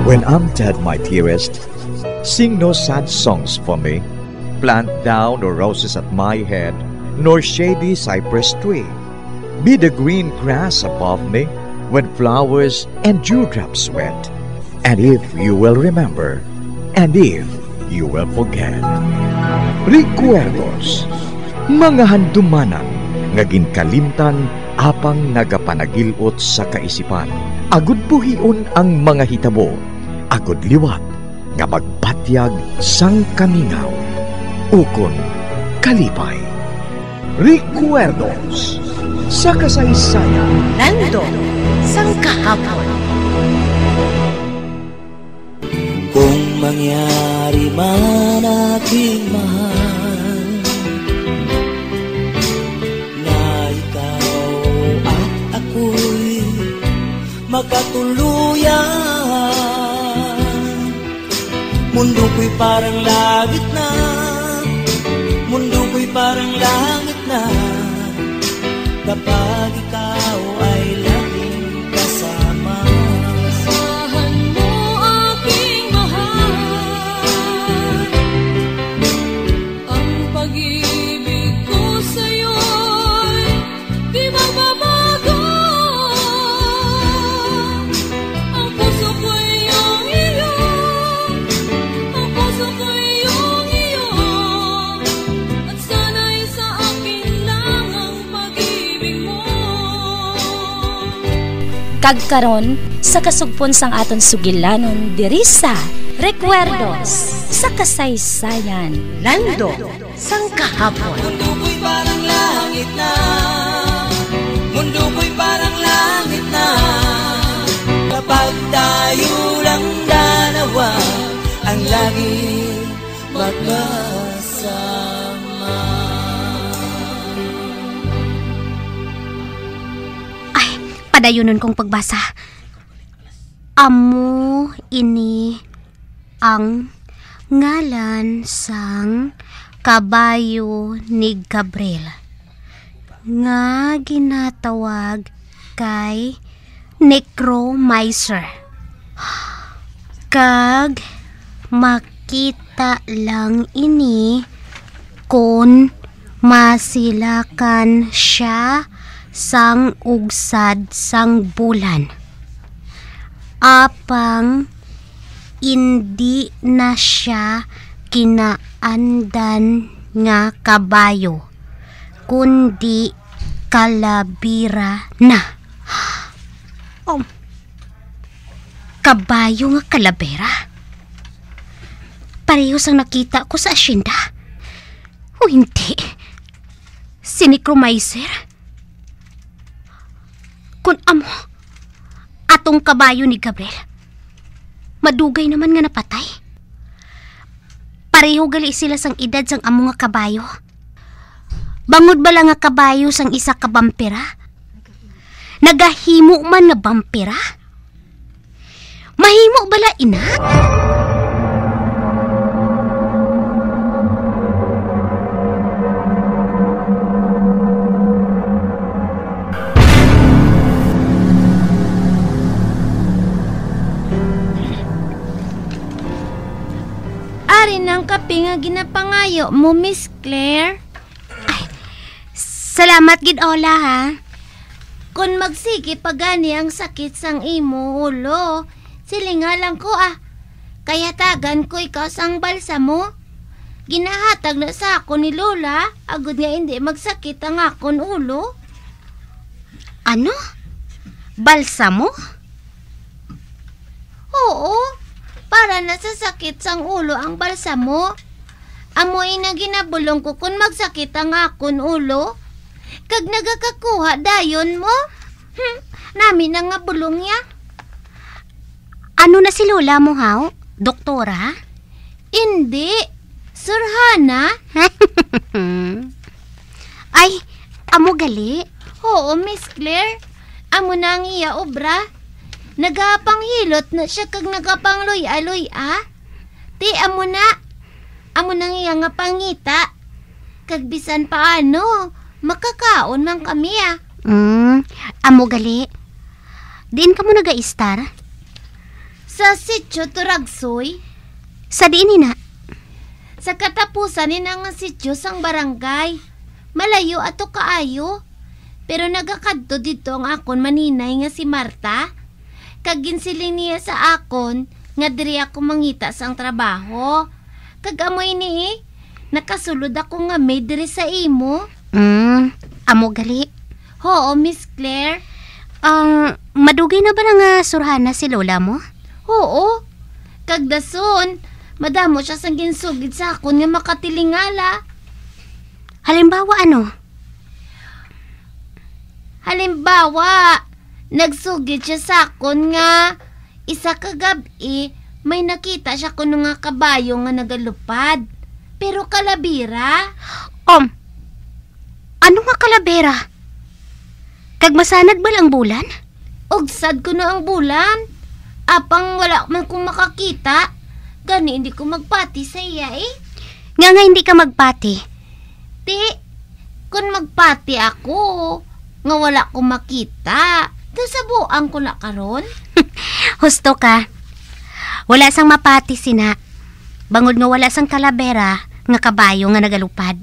When I'm dead, my dearest, sing no sad songs for me. Plant down no roses at my head, nor shady cypress tree. Be the green grass above me when flowers and dewdrops wet. And if you will remember, and if you will forget. Recuerdos, mga handumanan, nga ginkalimtan apang nagapanagilot sa kaisipan. Agud buhion ang mga hitabo, agud liwat, nga magpatyag sang kamingaw. Ukon kalipay. Recuerdos, sa kasaysayan. Nando, sang kahapon. Kung mangyari man aking mahal na ikaw at ako'y magkatuluyan, mundo ko'y parang langit na, mundo ko'y parang langit na, kapag ikaw ay laging kasama. Asahan mo aking mahal, ang pag-ibig ko sa'yo'y di magbabago. Ang puso ko'y iyong iyo, ang puso ko'y iyong iyo, at sana'y sa akin lang ang pag-ibig mo. Kagkaron sa kasugpon sang aton sugilanon diri sa Recuerdos sa kasaysayan. Nando, sang kahapon. Mundo ko'y parang langit na, mundo ko'y parang langit na, kapag tayo lang dalawa ang laging magkasama. Ay, padayunon kong pagbasa. Amo ini ang ngalan sang kabayo ni Gabriel nga ginatawag kay Necromancer. Kag makita lang ini kung masilakan siya sang ugsad sang bulan. Apang hindi na siya kinaandan nga kabayo, kundi kalabira na. Oh, kabayo nga kalabira? Parehos ang nakita ko sa asyenda. O hindi? Si Necromancer? Kung amo, atong kabayo ni Gabriel, madugay naman nga napatay. Pareho gali sila sang edad sang amo nga kabayo. Bangod bala nga kabayo sang isa ka bampira? Nagahimo man na bampira? Mahimo bala ina? Ari ng kape nga ginapangayo mo, Miss Claire. Ay, salamat gid Ola ha. Kung magsige pagani ang sakit sang imo ulo, silingalan ko Kaya tagan ko ikaw sang balsamo. Ginahatag na sa ako ni Lola, agud nga hindi magsakit ang akon ulo. Ano? Balsamo? Oo, para na sa sakit sang ulo ang balsamo. Amoy na ginabulong ko kung magsakit ang akon ulo. Kag nagakakuha dayon mo. Namin na nga bulong ya. Ano na si Lola mo haw? Doktora? Hindi. Sir Hana? Ay, amo gali? Oo, Miss Claire. Amo na ang iya obra. Nagapanghilot na siya kag nagapangloy-aloy Ti amo na. Amo nang iya nga pangita. Kag bisan paano, makakaon man kami Amo gali. Diin ka mo nag-i-star? Sa sityo Turagsoy, Sa diin na. sa katapusan ni nga sityo sang barangay. Malayo ato kaayo. Pero nagakadto dito ang akon maninay nga si Marta. Kag ginsiling niya sa akon nga diri ako mangita sang trabaho. Kag amoy ni nakasulod ako nga maid diri sa imo. Amo gali. Oo, Miss Claire. Madugay na ba nga surhana si lola mo? Oo. Kag dason, madamo siya sang ginsugid sa akon nga makatilingala. Halimbawa ano? Halimbawa, nagsugid siya sa akon nga isa ka gabi may nakita siya kuno nga kabayo nga nagalupad. Pero kalabira. Ano nga kalabera? Kag masanad ba lang bulan? Ugsad ko na ang bulan. Apang wala man kong makakita. Gani hindi ko magpati sa iya eh. Nga hindi ka magpati. Ti, kung magpati ako, nga wala ko makita, kasabuan ko na karon. Husto ka. Wala sang mapati sina. Bangod nga wala sang kalabera nga kabayo nga nagalupad.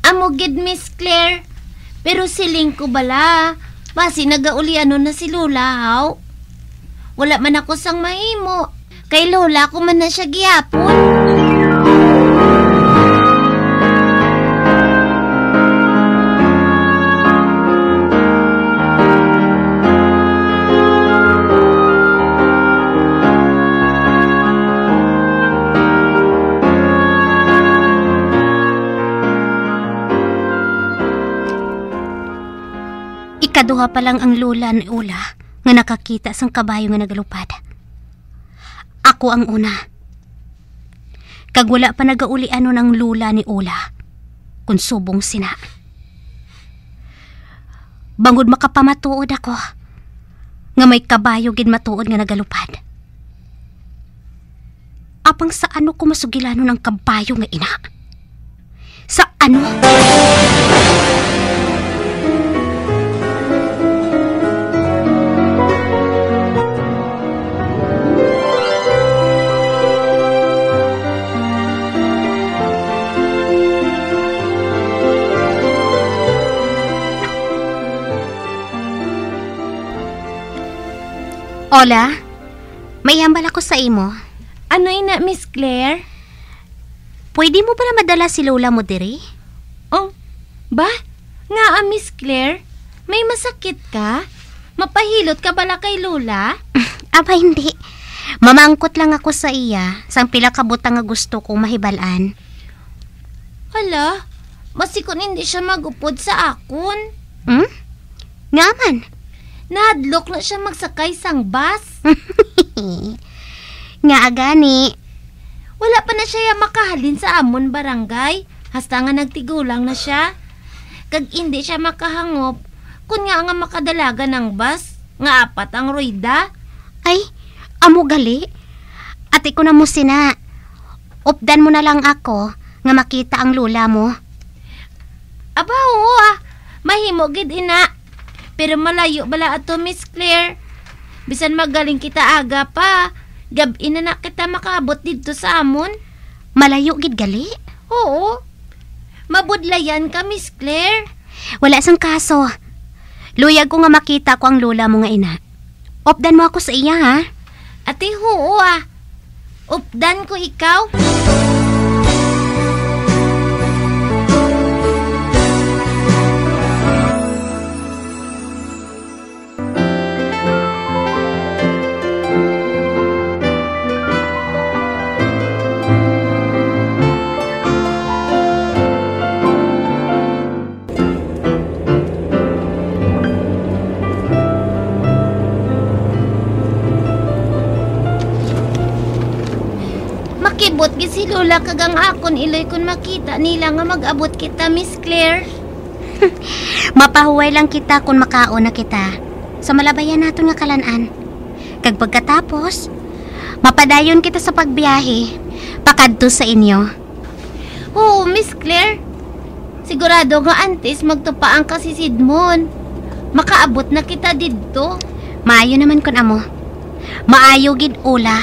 Amo gid Miss Claire. Pero siling ko bala. Basi nagauliano na si Lola haw. Wala man ako sang mahimo. Kay Lola ko man na siya giyapon. Ikaduha pa lang ang lola ni Ula nga nakakita sang kabayo nga nagalupad. Ako ang una. Kag wala pa nagauliano ng lola ni Ula kung subong sina. Bangod makapamatuod ako nga may kabayo gid matuod nga nagalupad. Apang sa ano ko masugilano ng kabayo nga ina? Sa ano? Ola, may hambal ako sa imo. Ano ina, Miss Claire? Pwede mo ba na madala si lola mo diri? Oh, ba? Nga Miss Claire? May masakit ka? Mapahilot ka bala kay Lola? Aba hindi. Mamangkot lang ako sa iya sang pila ka butang nga gusto kong mahibalaan. Hala, masikon hindi siya magupod sa akon. Nga man. Nahadlok na siya magsakay sang bus. Nga agani. Wala pa na siya makahalin sa amon barangay. Hasta nga nagtigulang na siya. Kag hindi siya makahangop kun nga makadalaga ng bus nga 4 ang ruida. Ay, amo gali. Ate ko na mo sina. Updan mo na lang ako nga makita ang lola mo. Aba oo mahimo gid ina. Pero malayo bala ato Miss Claire. Bisan magaling kita aga pa. Gabi na kita makaabot dito sa amon. Malayo gid gali? Oo. Mabudlayan ka, Miss Claire. Wala sang kaso. Luyag ko nga makita ko ang lola mo nga ina. Updan mo ako sa iya ha? Ate oo Updan ko ikaw. Makibot gid si Lola kagang akon iloy kun makita nila nga mag-abot kita, Miss Claire. Mapahuway lang kita kung makaon na kita sa malabayan naton nga kalanan. Kag pagkatapos, mapadayon kita sa pagbiyahe pakadto sa inyo. Oo, Miss Claire. Sigurado nga antes magtupa ang kasisidmon. Makaabot na kita didto. Maayo naman kun amo. Maayo gid ula.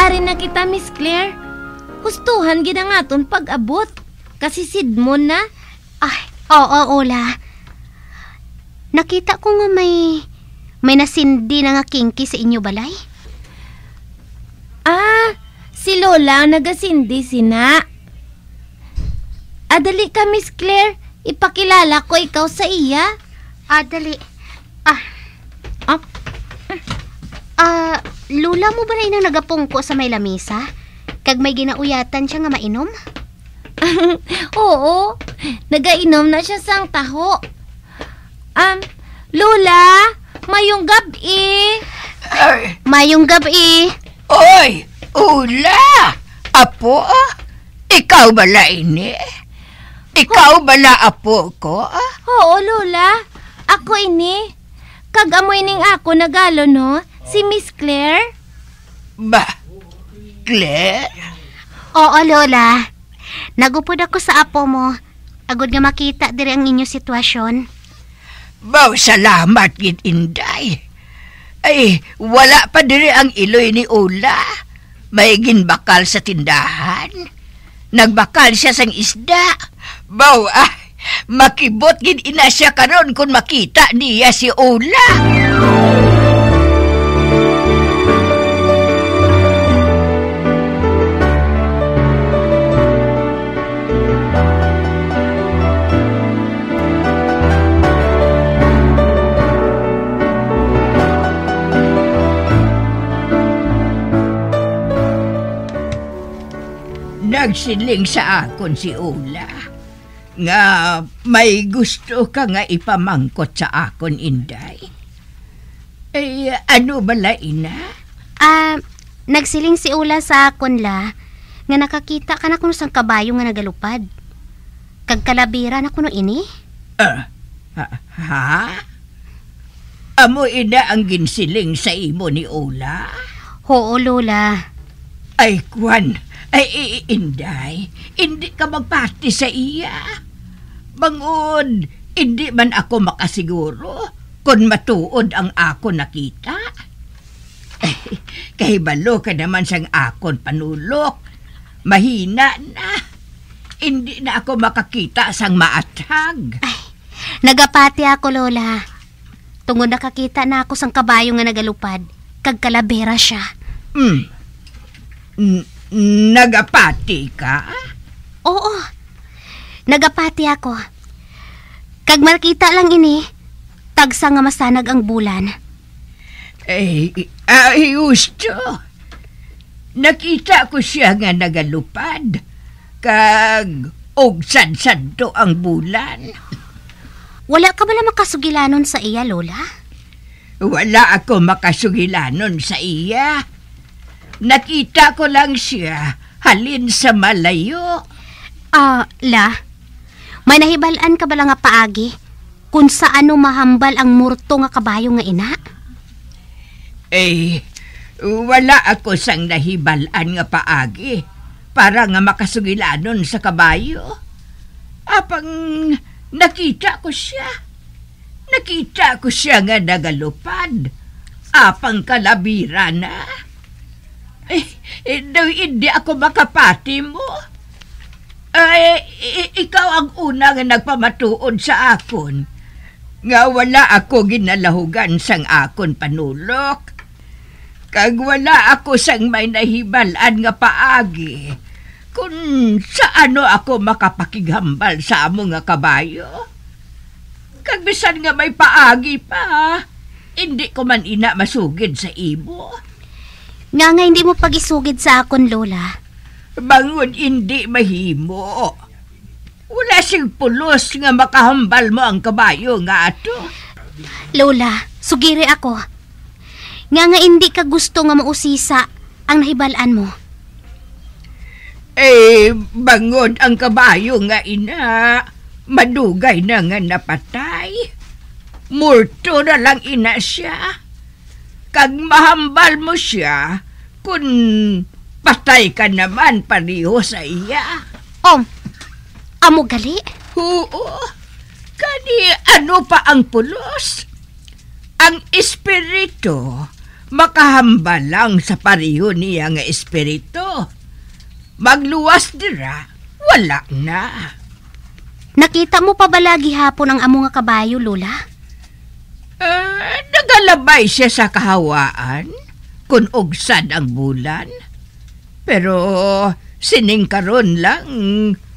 Ari na kita, Miss Claire. Hustuhan gid ang aton pag-abot. Kasi sidmon na. Ay, oo, ula. Nakita ko nga may nasindi na nga kinki sa inyo balay. Si Lola ang nagasindi sina. Adali ka, Miss Claire. Ipakilala ko ikaw sa iya. Dali. Lula mo ba na inang nagapungko sa may lamisa? Kag may ginauyatan siya nga mainom? Oo, nagainom na siya sang taho. Lola, mayong gabi. Mayong gabi. Oy, Ula! Apo? Ikaw bala ini? Ikaw bala apo ko? Oo, Lola. Ako ini. Kag-amoy ning ako nagalo, no? Si Miss Claire? Ba? Claire? Oo, Lola. Nagupod ako sa apo mo. Agod nga makita diri ang inyo sitwasyon. Baw, salamat gid Inday. Ay, wala pa diri ang iloy ni Ula. May ginbakal sa tindahan. Nagbakal siya sang isda. Baw, makibot gid ina siya karon kung makita niya si Ula. Nagsiling sa akon si Ula nga may gusto ka nga ipamangkot sa akon, Inday. Ay, ano bala, ina? Nagsiling si Ula sa akon la nga nakakita ka na kuno sang kabayo nga nagalupad. Kag kalabira na kuno ini? Ha? Amo ina ang ginsiling sa imo ni Ula? Oo, Lola. Ay, Kwan. Ay, Inday, hindi ka magpati sa iya. Bangod, hindi man ako makasiguro kung matuod ang ako nakita. Kahibalo ka naman sang akon panulok. Mahina na. Hindi na ako makakita sang maatag. Ay, nagapati ako, Lola. Tungod nakakita na ako sang kabayo nga nagalupad. Kag kalabera siya. Nagapati ka? Oo. Nagapati ako. Kag makita lang ini, tagsa nga masanag ang bulan. Gusto. Nakita ko siya nga nagalupad. Kag og-sad-sad ang bulan. Wala ka bala makasugilanon sa iya, Lola? Wala ako makasugilanon sa iya. Nakita ko lang siya halin sa malayo. La, may nahibalaan ka bala nga paagi kung saano mahambal ang murto nga kabayo nga ina? Wala ako sang nahibalaan nga paagi para nga makasugilanon sa kabayo. Apang nakita ko siya. Nakita ko siya nga nagalupad. Apang kalabira na. Daw hindi ako makapati mo. Ikaw ang una nga nagpamatuod sa akon. Nga wala ako ginalahugan sang akon panulok. Kag wala ako sang may nahibalaan nga paagi. Kung saano ako makapakighambal sa amo nga kabayo. Kag bisan nga may paagi pa, hindi ko man ina masugid sa imo. Nga hindi mo pagisugid sa akon, Lola. Bangod hindi mahimo. Wala sing pulos nga makahambal mo ang kabayo nga ato. Lola, sugiri ako. Nga hindi ka gusto nga mausisa ang nahibalaan mo. Bangod ang kabayo nga ina. Madugay na nga napatay. Murto na lang ina siya. Kag mahambal mo siya, kung patay ka naman pareho sa iya. Amo gali? Oo. Kani ano pa ang pulos? Ang espiritu, makahambal lang sa pareho niya nga espiritu. Magluwas dira, wala na. Nakita mo pa ba lagi hapon ang amo nga kabayo, Lola? Nagalabay siya sa kahawaan kung ugsad ang bulan. Pero sining karon lang,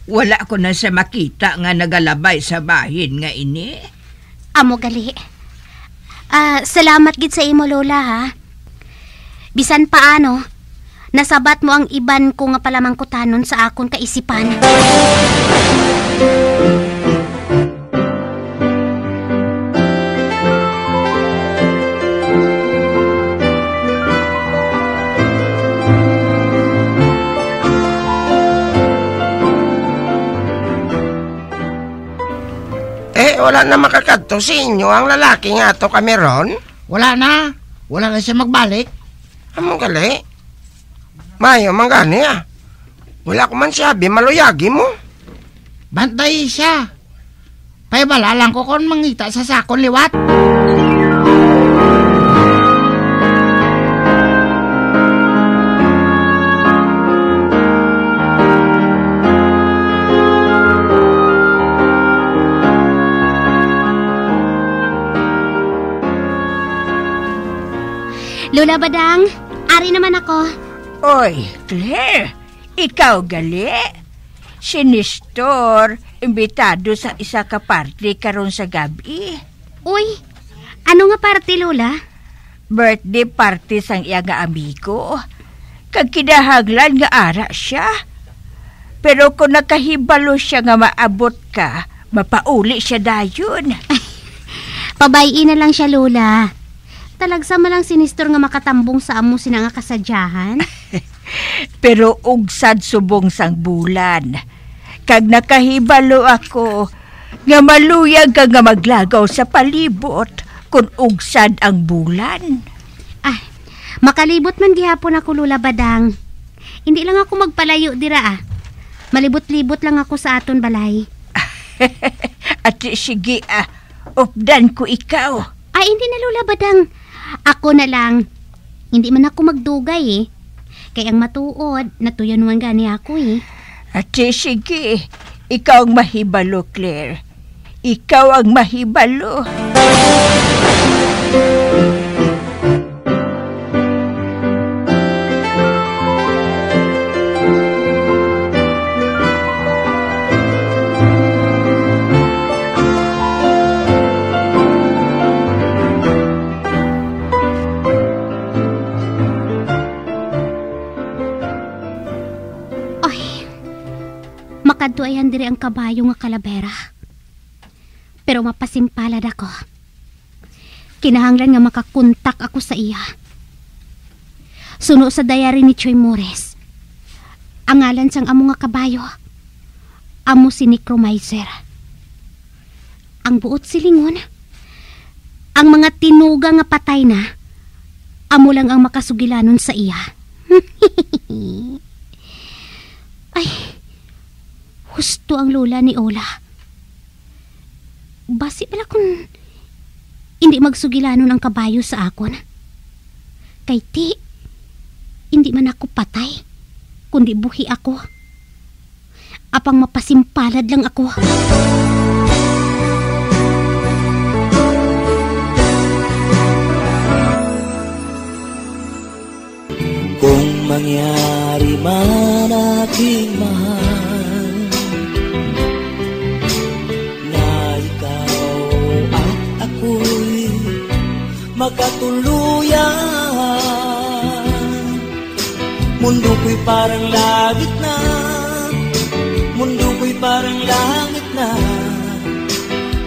wala ko na sa makita nga nagalabay sa bahin nga ini. Amo gali. Salamat gid sa imo, Lola, ha? Bisan paano, nasabat mo ang iban ko nga palamangkutanon sa akon kaisipan. Wala na makakadto sa inyo ang lalaki nga to kami ron? Wala na. Wala na siya magbalik. Among gali? Mayo, manggani ah. Wala ko man sabi, maluyagi mo. Bantay siya. Paibala lang ko kung mangita sa sakon liwat. Lola Badang, ari naman ako. Oy, Claire, ikaw gali? Si Nestor, imbitado sa isa ka party karon sa gabi. Uy, ano nga party, Lola? Birthday party sang iya nga amigo. Kag kinahanglan nga ara siya. Pero kung nakahibalo siya nga maabot ka, mapauli siya dayon. Pabayin na lang siya, Lola. Talagsa man lang si Nestor nga makatambong sa amo sina nga kasadyahan. Pero ugsad subong sang bulan. Kag nakahibalo ako nga maluyag ka nga maglagaw sa palibot kung ugsad ang bulan. Makalibot man gihapon ako, Lola Badang. Hindi lang ako magpalayo dira Malibot-libot lang ako sa aton balay. At sige updan ko ikaw. Hindi na, Lola Badang. Ako na lang. Hindi man ako magdugay Kaya ang matuod, natuyan man gani ako At sige, ikaw ang mahibalo, Claire. Ikaw ang mahibalo. Makadtuayan diri ang kabayo nga kalabera. Pero mapasimpalad ako. Kinahanglan nga makakontak ako sa iya. Suno sa diary ni Choy Mores. Ang ngalan sang amo nga kabayo. Amo si Necromizer. Ang buot silingon. Ang mga tinuga nga patay na. Amo lang ang makasugilanon sa iya. Ay, husto ang lola ni Ola. Basi pala kung hindi magsugilanon ang kabayo sa akon. Kay ti, hindi man ako patay, kundi buhi ako. Apang mapasimpalad lang ako. Kung mangyari man aking mahal na ikaw at ako'y magkatuluyan, mundo ko'y parang langit na, mundo ko'y parang langit na,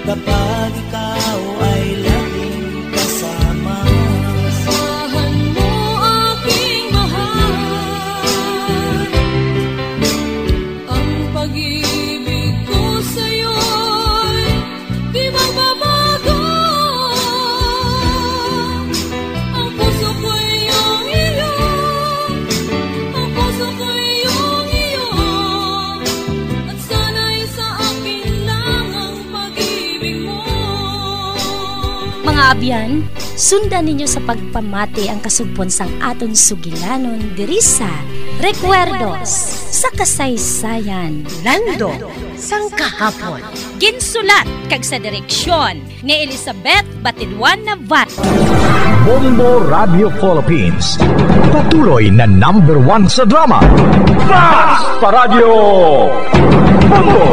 kapag ikaw ay laging kasama. Kaabyan, sundan ninyo sa pagpamati ang kasugpon sang aton sugilanon diri sa Recuerdos sa Kasaysayan. Lando sang kahapon. Ginsulat kag sa direksyon ni Elizabeth Batidwan Navarro. Bombo Radio Philippines. Patuloy na #1 sa drama. Mas Paradyo Bombo!